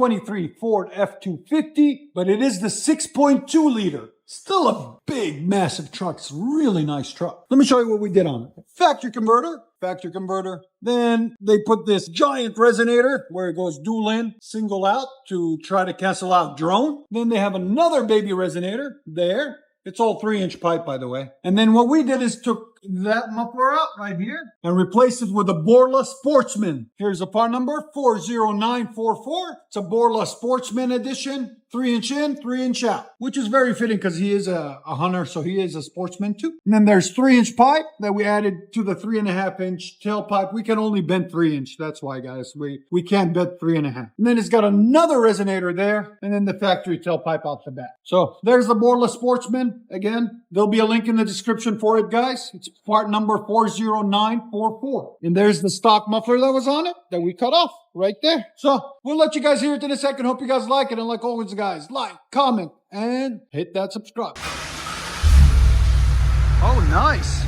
2023 Ford F250, but it is the 6.2 liter. Still a big, massive truck. It's a really nice truck. Let me show you what we did on it. Factory converter. Then they put this giant resonator where it goes dual in, single out to try to cancel out drone. Then they have another baby resonator there. It's all 3-inch pipe, by the way. And then what we did is took that muffler out right here and replaced it with a BORLA Sportsman. Here's the part number 40944. It's a BORLA Sportsman edition. 3-inch in, 3-inch out, which is very fitting because he is a hunter, so he is a sportsman too. And then there's 3-inch pipe that we added to the 3.5-inch tailpipe. We can only bend 3-inch. That's why, guys, we can't bend 3.5. And then it's got another resonator there, and then the factory tailpipe out the back. So there's the BORLA Sportsman. Again, there'll be a link in the description for it, guys. It's part number 40944. And there's the stock muffler that was on it that we cut off right there. So we'll let you guys hear it in a second. Hope you guys like it. And like always, guys, like, comment, and hit that subscribe. Oh, nice.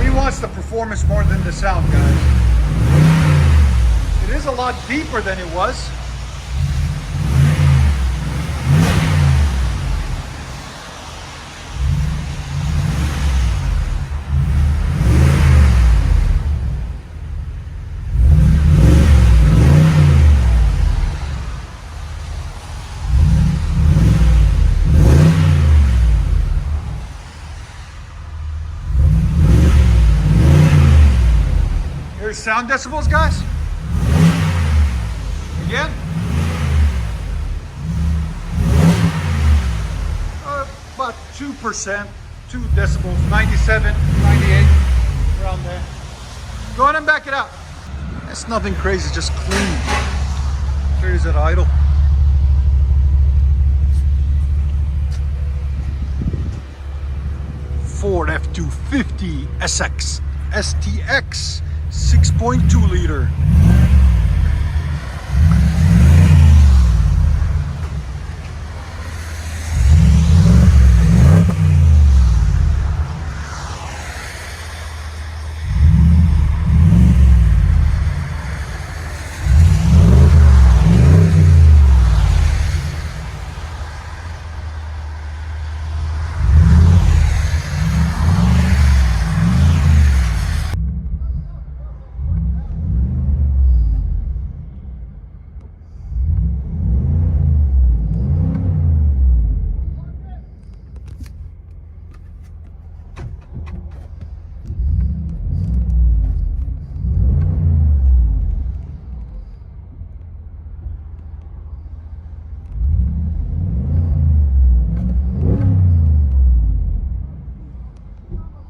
He wants the performance more than the sound, guys. It is a lot deeper than it was. Here's sound decibels, guys. Again. About 2%, 2 decibels, 97, 98, around there. Go ahead and back it out. That's nothing crazy, just clean. Here's at idle. Ford F250 SX STX 6.2 liter.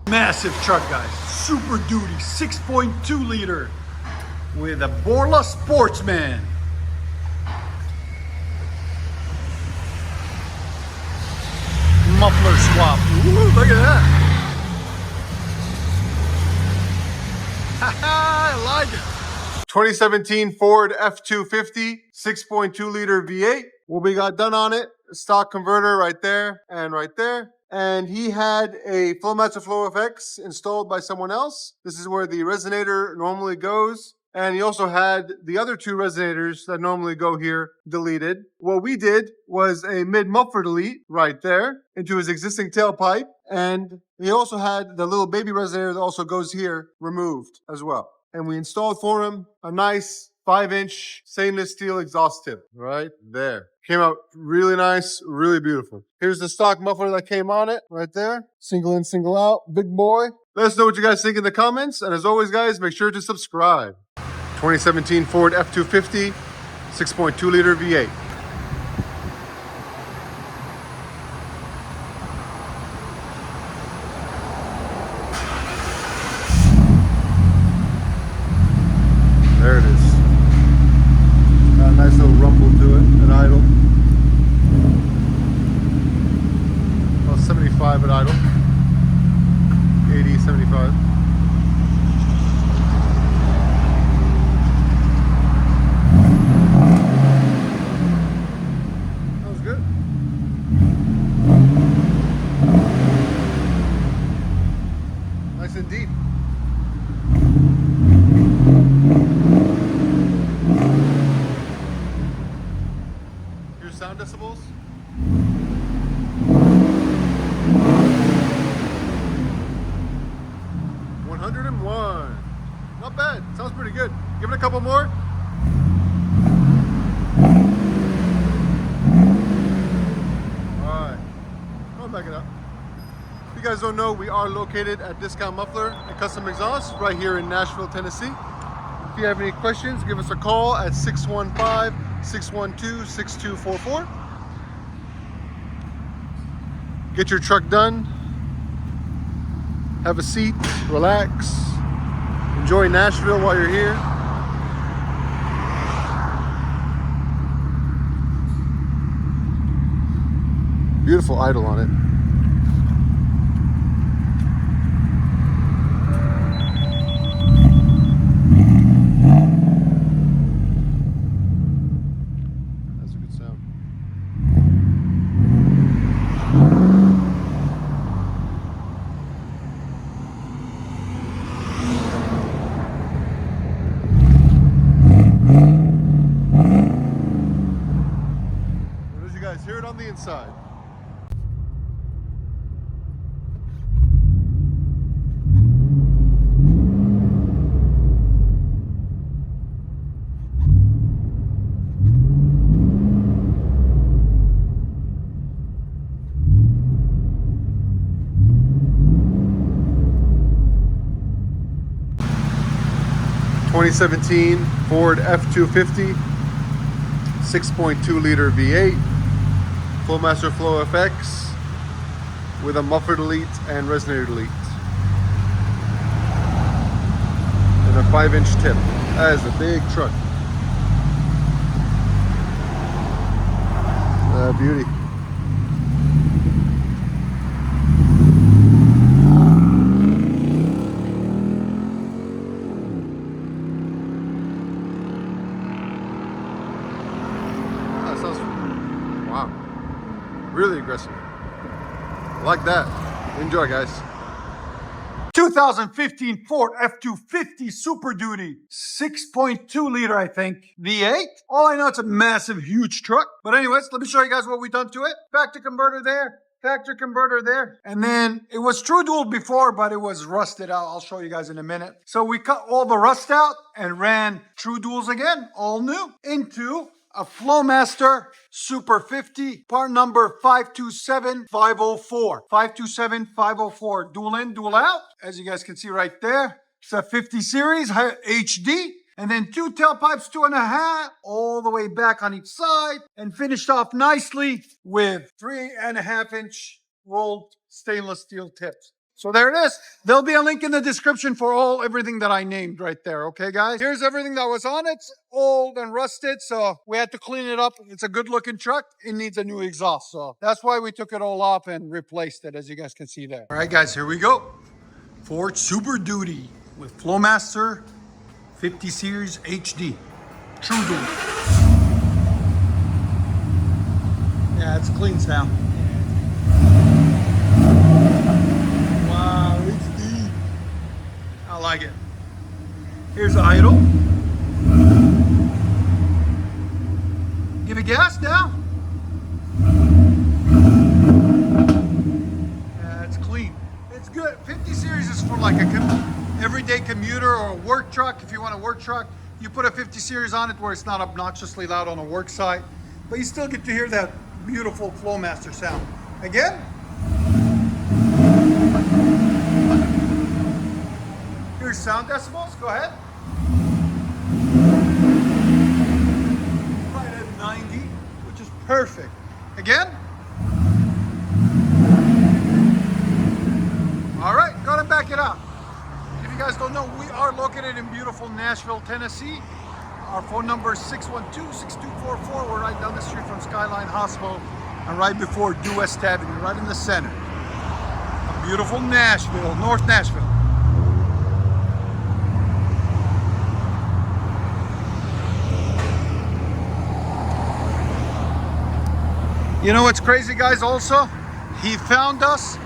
Massive truck, guys. Super Duty 6.2 liter with a BORLA Sportsman. Muffler swap. Ooh, look at that. I like it. 2017 Ford F250 6.2 liter V8. What we got done on it, stock converter right there and right there. And he had a FLOWMASTER Flow FX installed by someone else. This is where the resonator normally goes. And he also had the other 2 resonators that normally go here deleted. What we did was a mid-muffler delete right there into his existing tailpipe. And he also had the little baby resonator that also goes here removed as well. And we installed for him a nice 5-inch stainless steel exhaust tip right there. Came out really nice, really beautiful. Here's the stock muffler that came on it right there. Single in, single out, big boy. Let us know what you guys think in the comments. And as always, guys, make sure to subscribe. 2017 Ford F250 6.2 liter V8. There it is. Got a nice little rumble to it at idle. About 75 at idle. 80, 75. That was good. I'll back it up. If you guys don't know, we are located at Discount Muffler and Custom Exhaust right here in Nashville, Tennessee. If you have any questions, give us a call at 615-612-6244. Get your truck done. Have a seat, relax, enjoy Nashville while you're here. Beautiful idle on it. That's a good sound. What did you guys hear it on the inside? (2017) Ford F250 6.2 liter V8 FLOWMASTer Flow FX with a muffler delete and resonator delete and a 5-inch tip. That is a big truck. Beauty. Wow, really aggressive. Like that. Enjoy, guys. 2015 Ford F250 Super Duty, 6.2 liter, I think, V8. All I know, it's a massive, huge truck. But anyways, let me show you guys what we've done to it. Factory converter there, factory converter there. And then it was true dual before, but it was rusted out. I'll show you guys in a minute. So we cut all the rust out and ran true duals again, all new, into a FLOWMASTer Super 50, part number 527504. 527504, dual in, dual out. As you guys can see right there, it's a 50 series HD. And then 2 tailpipes, 2.5, all the way back on each side. And finished off nicely with 3.5-inch rolled stainless steel tips. So there it is. There'll be a link in the description for everything that I named right there. Okay, guys? Here's everything that was on it. It's old and rusted, so we had to clean it up. It's a good-looking truck. It needs a new exhaust, so that's why we took it all off and replaced it, as you guys can see there. All right, guys, here we go. Ford Super Duty with FLOWMASTer 50 Series HD. True dual. Yeah, it's clean sound. I like it. Here's idle. Give it gas now. Yeah, it's clean. It's good. 50 series is for like a everyday commuter or a work truck. If you want a work truck, you put a 50 series on it where it's not obnoxiously loud on a work site, but you still get to hear that beautiful FLOWMASTer sound. Again. Here's sound decibels, go ahead. Right at 90, which is perfect. Again. All right, go ahead and back it up. If you guys don't know, we are located in beautiful Nashville, Tennessee. Our phone number is 612-6244. We're right down the street from Skyline Hospital and right before Due West Avenue, right in the center. A beautiful Nashville, North Nashville. You know what's crazy, guys, also? He found us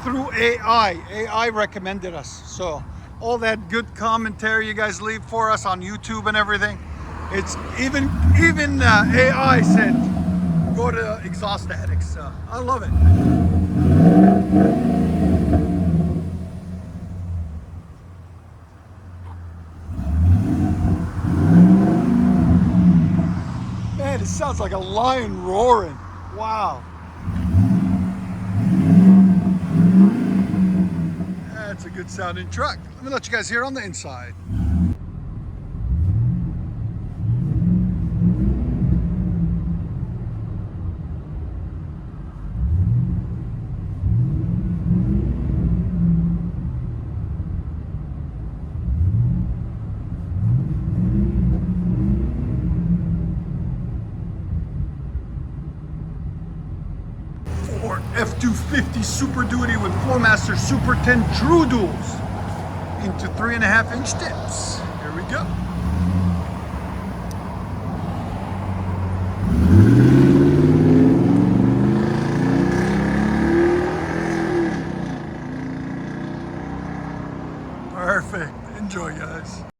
through AI. AI recommended us. So all that good commentary you guys leave for us on YouTube and everything, it's even AI said, go to Exhaust Addicts. So I love it. Man, it sounds like a lion roaring. Wow. sounding truck. Let me let you guys hear on the inside. Or F250 Super Duty with FLOWMASTER Super 10 True Duals into 3.5-inch tips. Here we go. Perfect. Enjoy, guys.